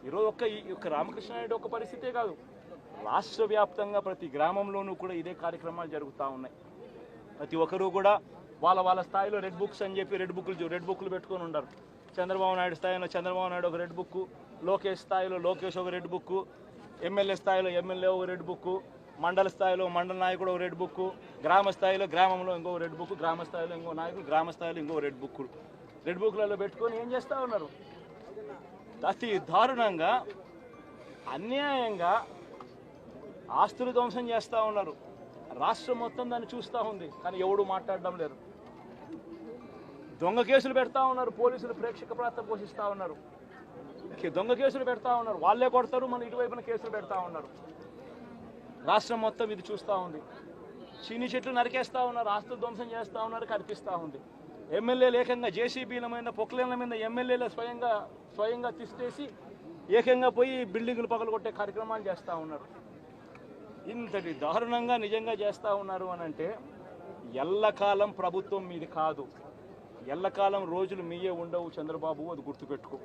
ఈరోజు ఒక్క రామకృష్ణారెడ్డి ఒక్క పరిస్థితే కాదు, రాష్ట్ర వ్యాప్తంగా ప్రతి గ్రామంలోనూ కూడా ఇదే కార్యక్రమాలు జరుగుతూ ఉన్నాయి. ప్రతి ఒక్కరూ కూడా వాళ్ళ స్థాయిలో రెడ్ బుక్స్ అని చెప్పి రెడ్ బుక్లు పెట్టుకొని ఉండరు. చంద్రబాబు నాయుడు స్థాయిలో చంద్రబాబు నాయుడు ఒక రెడ్ బుక్, లోకేష్ స్థాయిలో లోకేష్ ఒక రెడ్ బుక్, ఎమ్మెల్యే స్థాయిలో ఎమ్మెల్యే ఒక రెడ్ బుక్, మండల స్థాయిలో మండల నాయకుడు ఒక రెడ్ బుక్, గ్రామ స్థాయిలో గ్రామంలో ఇంకో రెడ్ బుక్, గ్రామ స్థాయిలో ఇంకో నాయకుడు, గ్రామ స్థాయిలో ఇంకో రెడ్ బుక్లలో పెట్టుకొని ఏం చేస్తూ ఉన్నారు? అతి దారుణంగా అన్యాయంగా ఆస్తులు ధ్వంసం చేస్తూ ఉన్నారు. రాష్ట్రం మొత్తం దాన్ని చూస్తూ ఉంది, కానీ ఎవడు మాట్లాడడం లేరు. దొంగ కేసులు పెడతా ఉన్నారు, పోలీసులు ప్రేక్షక పాత్ర పోషిస్తూ ఉన్నారు. దొంగ కేసులు పెడతా ఉన్నారు, వాళ్ళే కొడతారు, మన ఇటువైపున కేసులు పెడతా ఉన్నారు. రాష్ట్రం మొత్తం ఇది చూస్తూ ఉంది. చీని చెట్లు నరికేస్తూ ఉన్నారు, ఆస్తులు ధ్వంసం చేస్తూ ఉన్నారు, కనిపిస్తూ ఉంది. ఎమ్మెల్యేలు ఏకంగా జేసీబీల మీద పొక్లేన్ల మీద ఎమ్మెల్యేలు స్వయంగా తీసేసి ఏకంగా పోయి బిల్డింగులు పగలగొట్టే కార్యక్రమాలు చేస్తూ ఉన్నారు. ఇంతటి దారుణంగా నిజంగా చేస్తూ ఉన్నారు అని అంటే ఎల్లకాలం ప్రభుత్వం మీది కాదు, ఎల్లకాలం రోజులు మీయే ఉండవు చంద్రబాబు, అది గుర్తుపెట్టుకో.